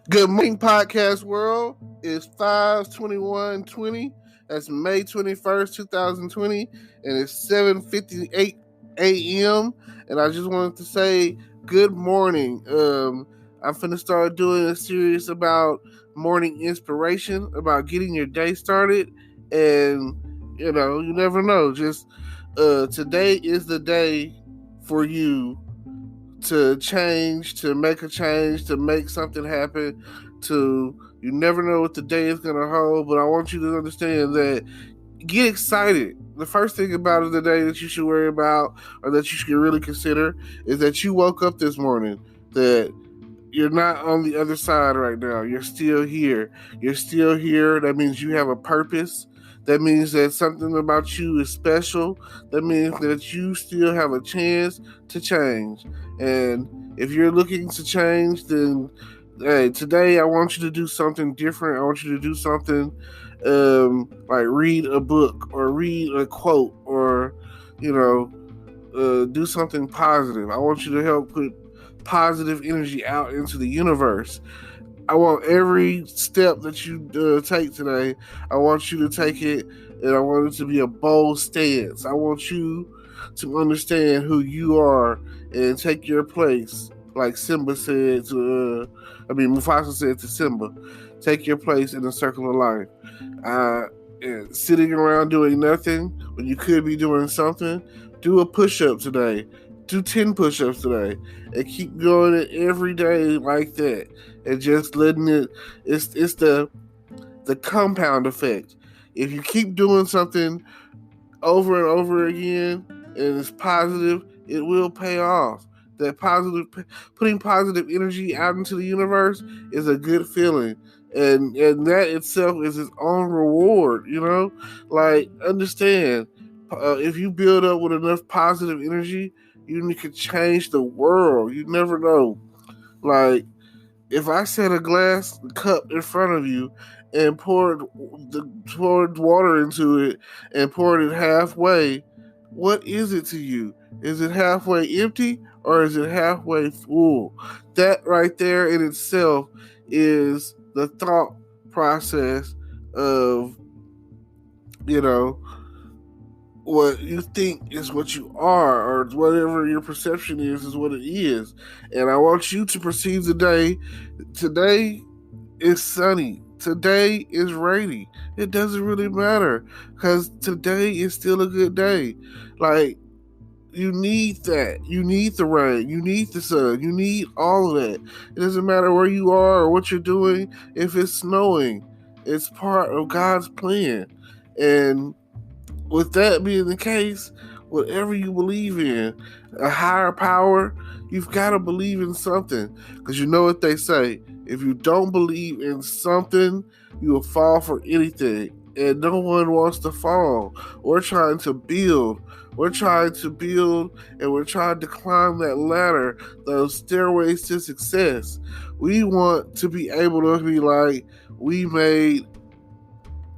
Good morning, podcast world. It's 5/21/20. That's May 21st, 2020, and it's 7:58 a.m. And I just wanted to say good morning. I'm finna start doing a series about morning inspiration, about getting your day started, and you never know. Just today is the day for you to change, to make a change, to make something happen. You never know what the day is going to hold, but I want you to understand that get excited. The first thing about it today that you should worry about, or that you should really consider, is that you woke up this morning, that you're not on the other side right now. You're still here. You're still here. That means you have a purpose. That means that something about you is special. That means that you still have a chance to change. And if you're looking to change, then hey, today I want you to do something different. I want you to do something like read a book or read a quote or, do something positive. I want you to help put positive energy out into the universe. I want every step that you take today, I want you to take it, and I want it to be a bold stance. I want you to understand who you are and take your place. Like Simba said Mufasa said to Simba, take your place in the circle of life. And sitting around doing nothing when you could be doing something, do a push-up today. Do 10 push-ups today. And keep doing it every day like that. And just letting it's the compound effect. If you keep doing something over and over again and it's positive, it will pay off. Putting positive energy out into the universe is a good feeling. And that itself is its own reward, Like, understand, if you build up with enough positive energy, you can change the world. You never know. Like, if I set a glass cup in front of you and poured water into it and poured it halfway, what is it to you? Is it halfway empty or is it halfway full? That right there in itself is the thought process of, what you think is what you are, or whatever your perception is what it is. And I want you to perceive the day. Today is sunny. Today is rainy. It doesn't really matter, because today is still a good day. Like, you need that. You need the rain. You need the sun. You need all of that. It doesn't matter where you are or what you're doing. If it's snowing, it's part of God's plan. And with that being the case, whatever you believe in, a higher power, you've got to believe in something. Because you know what they say, if you don't believe in something, you will fall for anything. And no one wants to fall. We're trying to build. We're trying to build, and we're trying to climb that ladder, those stairways to success. We want to be able to be like, we made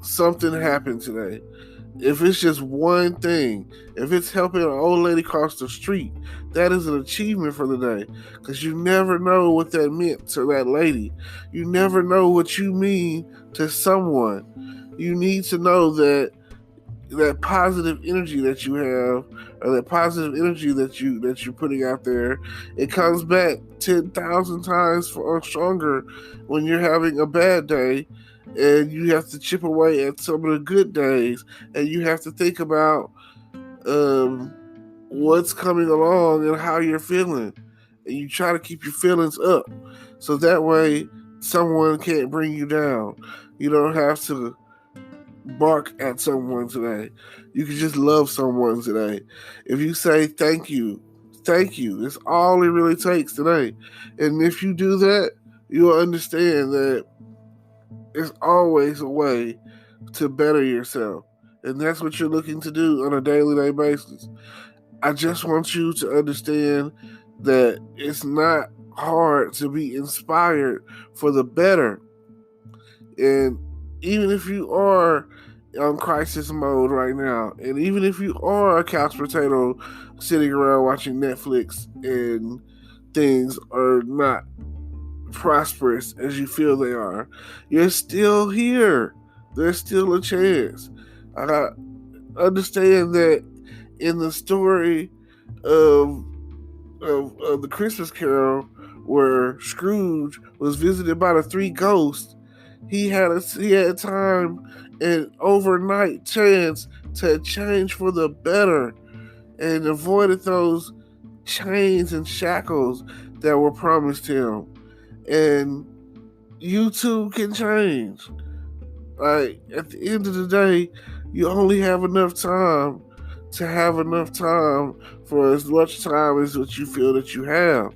something happen today. If it's just one thing, if it's helping an old lady cross the street, that is an achievement for the day. Because you never know what that meant to that lady. You never know what you mean to someone. You need to know that positive energy that you have, or that positive energy that you're putting out there, it comes back 10,000 times stronger when you're having a bad day. And you have to chip away at some of the good days, and you have to think about what's coming along and how you're feeling, and you try to keep your feelings up, so that way someone can't bring you down. You don't have to bark at someone today. You can just love someone today. If you say thank you, it's all it really takes today. And if you do that, you'll understand that there's always a way to better yourself. And that's what you're looking to do on a daily basis. I just want you to understand that it's not hard to be inspired for the better. And even if you are on crisis mode right now, and even if you are a couch potato sitting around watching Netflix and things are not prosperous as you feel they are. You're still here. There's still a chance. I understand that in the story of the Christmas Carol, where Scrooge was visited by the three ghosts, he had time and overnight chance to change for the better, and avoided those chains and shackles that were promised him. And you too can change. Like, at the end of the day, you only have enough time to have enough time for as much time as what you feel that you have.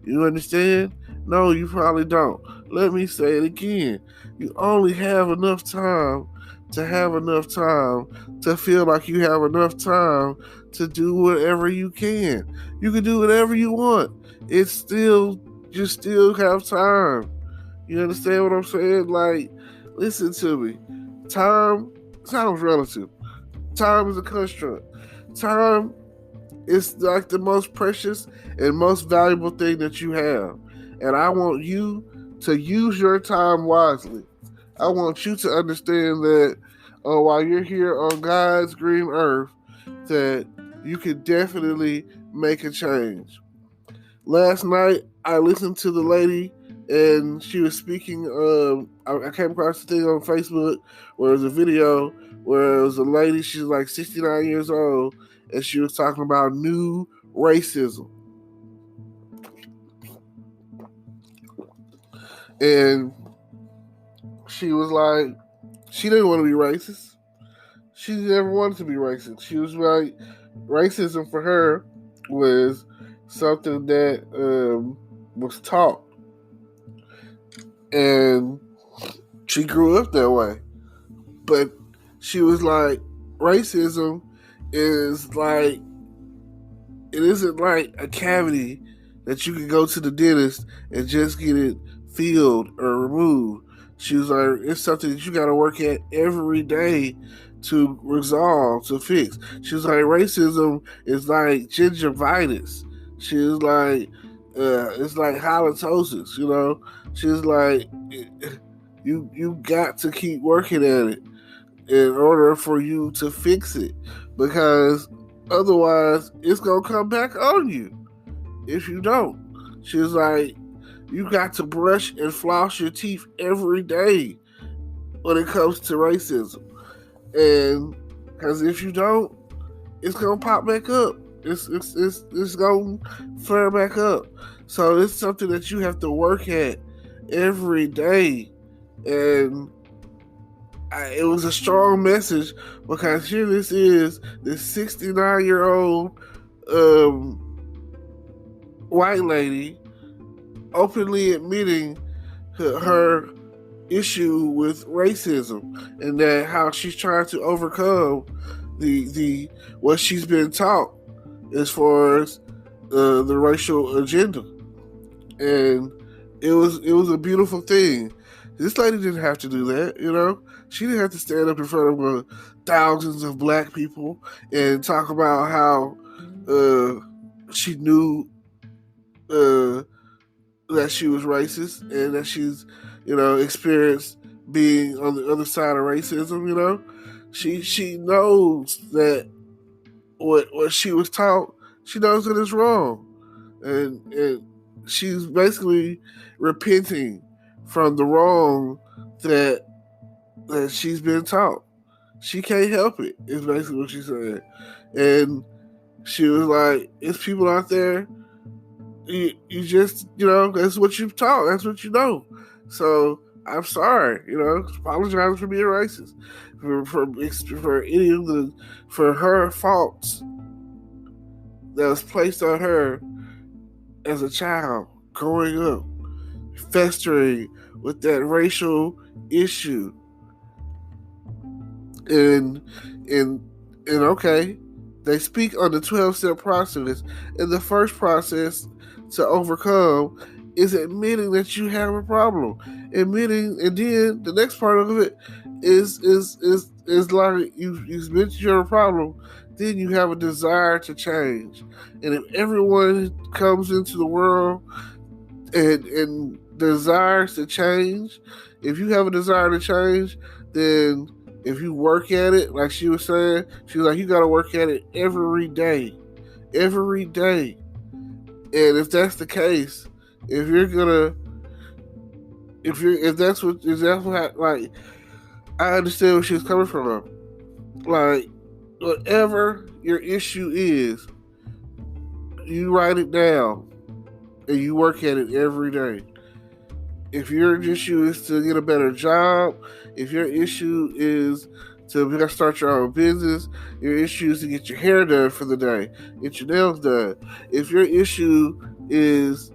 You understand? No, you probably don't. Let me say it again. You only have enough time to have enough time to feel like you have enough time to do whatever you can. You can do whatever you want. You still have time. You understand what I'm saying? Like, listen to me. Time is relative. Time is a construct. Time is like the most precious and most valuable thing that you have. And I want you to use your time wisely. I want you to understand that while you're here on God's green earth, that you can definitely make a change. Last night, I listened to the lady, and she was speaking. I came across the thing on Facebook where it was a video where it was a lady. She's like 69 years old, and she was talking about new racism. And she was like, she didn't want to be racist. She never wanted to be racist. She was like, racism for her was something that was taught. And she grew up that way. But she was like, racism is like, it isn't like a cavity that you can go to the dentist and just get it filled or removed. She was like, it's something that you got to work at every day to resolve, to fix. She was like, racism is like gingivitis. She was like, it's like halitosis, you know? She was like, you got to keep working at it in order for you to fix it, because otherwise it's going to come back on you if you don't. She was like, you got to brush and floss your teeth every day when it comes to racism. And because if you don't, it's going to pop back up. It's going to flare back up. So it's something that you have to work at every day. And it was a strong message, because here this 69-year-old white lady openly admitting her issue with racism, and that how she's trying to overcome the what she's been taught as far as the racial agenda. And it was a beautiful thing. This lady didn't have to do that, you know. She didn't have to stand up in front of thousands of black people and talk about how she knew that she was racist, and that she's, experienced being on the other side of racism, you know. She knows that what she was taught, she knows that it's wrong. And she's basically repenting from the wrong that she's been taught. She can't help it, is basically what she said. And she was like, it's people out there, you just, that's what you've taught, that's what you know. So I'm sorry, apologize for being racist, for any of for her faults that was placed on her as a child growing up, festering with that racial issue. And okay, they speak on the 12-step process, and the first process to overcome is admitting that you have a problem. Admitting, and then the next part of it is like you admit you have a problem, then you have a desire to change. And if everyone comes into the world and desires to change, if you have a desire to change, then if you work at it, like she was saying, she was like, you got to work at it every day. Every day. And if that's the case, if you're gonna, if that's what, like, I understand where she's coming from. Like, whatever your issue is, you write it down and you work at it every day. If your issue is to get a better job, if your issue is to start your own business, your issue is to get your hair done for the day, get your nails done. If your issue is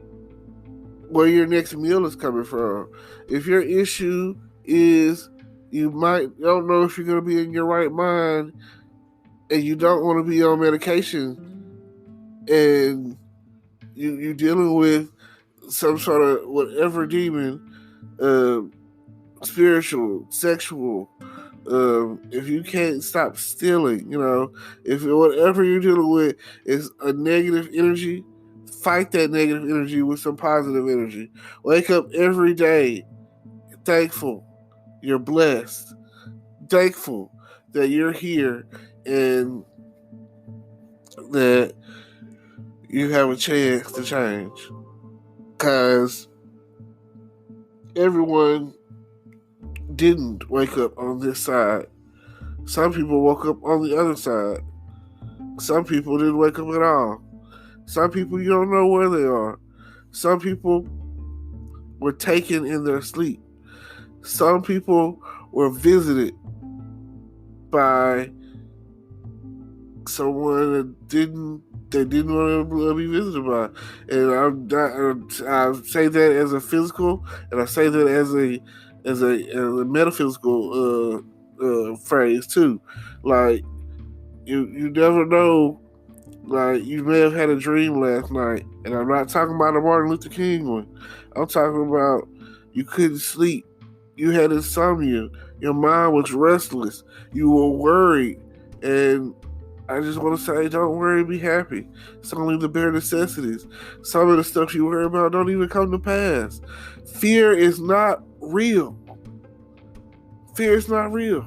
where your next meal is coming from, if your issue is you don't know if you're going to be in your right mind and you don't want to be on medication and you're dealing with some sort of whatever demon, spiritual, sexual, if you can't stop stealing, if whatever you're dealing with is a negative energy, fight that negative energy with some positive energy. Wake up every day thankful you're blessed, thankful that you're here and that you have a chance to change. Because everyone didn't wake up on this side. Some people woke up on the other side. Some people didn't wake up at all. Some people, you don't know where they are. Some people were taken in their sleep. Some people were visited by someone that didn't want to be visited by. And I say that as a physical, and I say that as a metaphysical phrase too. Like, you never know. Like, you may have had a dream last night, and I'm not talking about the Martin Luther King one. I'm talking about you couldn't sleep. You had insomnia. Your mind was restless. You were worried. And I just want to say, don't worry, be happy. It's only the bare necessities. Some of the stuff you worry about don't even come to pass. Fear is not real. Fear is not real.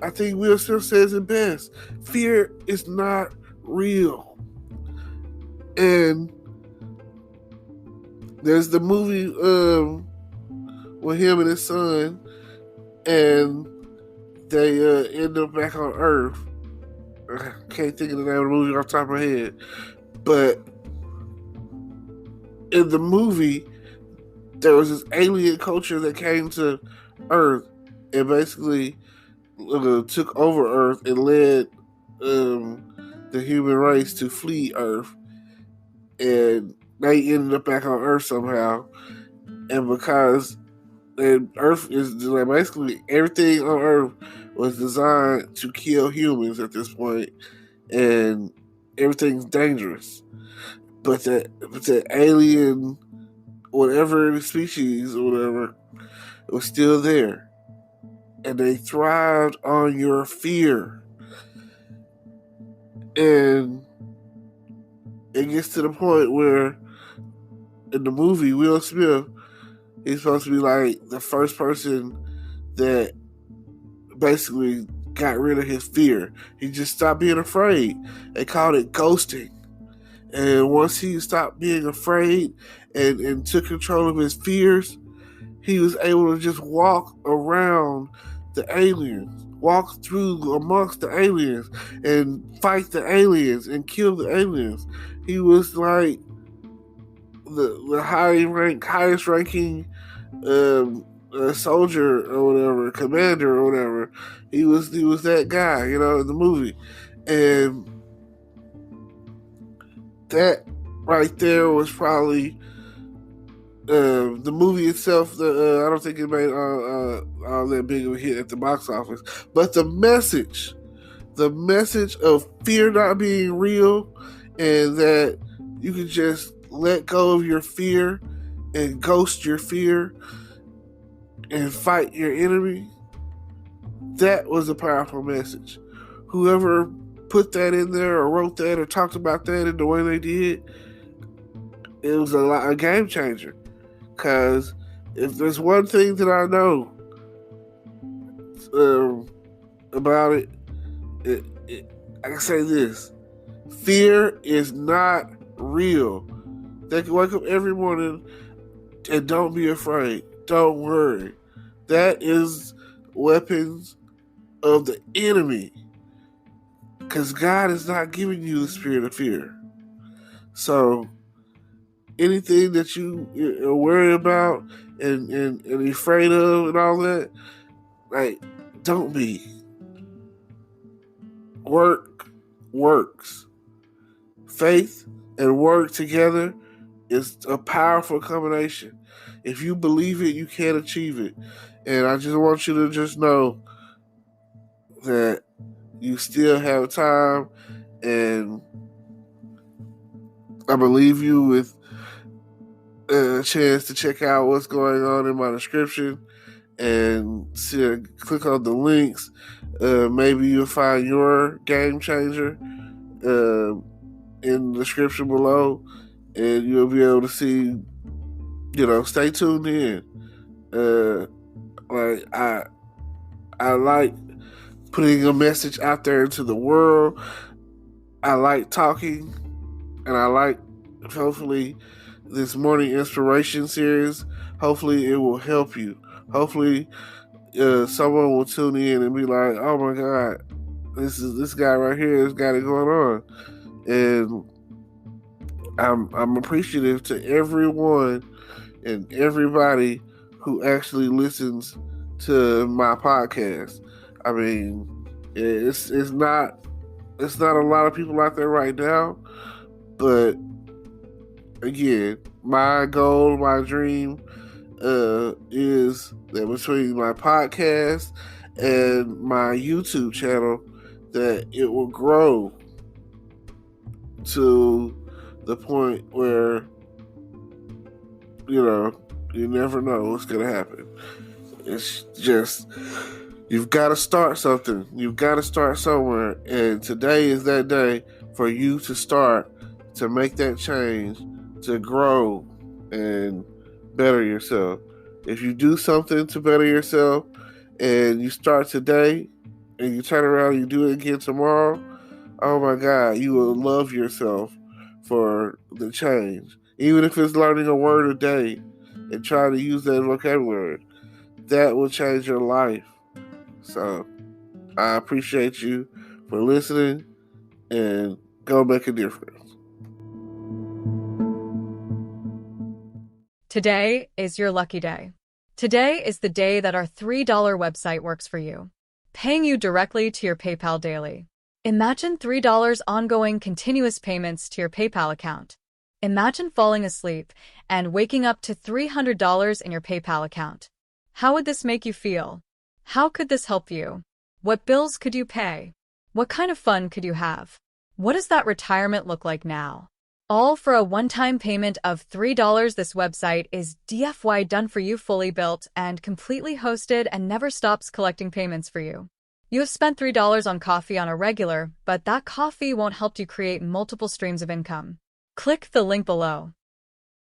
I think Will Smith says it best. Fear is not real. And there's the movie with him and his son, and they end up back on Earth. I can't think of the name of the movie off the top of my head, but in the movie there was this alien culture that came to Earth and basically took over Earth and led the human race to flee Earth, and they ended up back on Earth somehow. And because Earth is basically everything on Earth was designed to kill humans at this point, and everything's dangerous. But the alien, whatever the species or whatever, was still there, and they thrived on your fear. And it gets to the point where in the movie, Will Smith, he's supposed to be like the first person that basically got rid of his fear. He just stopped being afraid. They called it ghosting. And once he stopped being afraid and took control of his fears, he was able to just walk around the aliens, walk through amongst the aliens and fight the aliens and kill the aliens. He was like the highest ranking soldier or whatever, commander or whatever. He was that guy, in the movie. And that right there was probably the movie itself. I don't think it made all that big of a hit at the box office, but the message of fear not being real, and that you can just let go of your fear and ghost your fear and fight your enemy. That was a powerful message. Whoever put that in there or wrote that or talked about that in the way they did, it was a game changer. Because if there's one thing that I know about I can say this: fear is not real. They can wake up every morning and don't be afraid. Don't worry. That is weapons of the enemy. Because God is not giving you the spirit of fear. So anything that you're worried about and afraid of and all that, like, don't be. Work works. Faith and work together is a powerful combination. If you believe it, you can achieve it. And I just want you to just know that you still have time, and I'm going to leave you with a chance to check out what's going on in my description and click on the links. Maybe you'll find your game changer in the description below, and you'll be able to see, stay tuned in. Like I like putting a message out there into the world. I like talking, and I like, hopefully, this morning inspiration series, hopefully it will help you. Hopefully someone will tune in and be like, oh my God, this guy right here has got it going on. And I'm appreciative to everyone and everybody who actually listens to my podcast. I mean, it's not a lot of people out there right now, but again, my goal, my dream is that between my podcast and my YouTube channel, that it will grow to the point where, you never know what's going to happen. It's just, you've got to start something. You've got to start somewhere. And today is that day for you to start, to make that change, to grow and better yourself. If you do something to better yourself and you start today and you turn around and you do it again tomorrow, oh my God, you will love yourself for the change. Even if it's learning a word a day and trying to use that vocabulary, that will change your life. So I appreciate you for listening, and go make a difference. Today is your lucky day. Today is the day that our $3 website works for you, paying you directly to your PayPal daily. Imagine $3 ongoing continuous payments to your PayPal account. Imagine falling asleep and waking up to $300 in your PayPal account. How would this make you feel? How could this help you? What bills could you pay? What kind of fun could you have? What does that retirement look like now? All for a one-time payment of $3. This website is DFY done for you, fully built and completely hosted, and never stops collecting payments for you. You have spent $3 on coffee on a regular, but that coffee won't help you create multiple streams of income. Click the link below.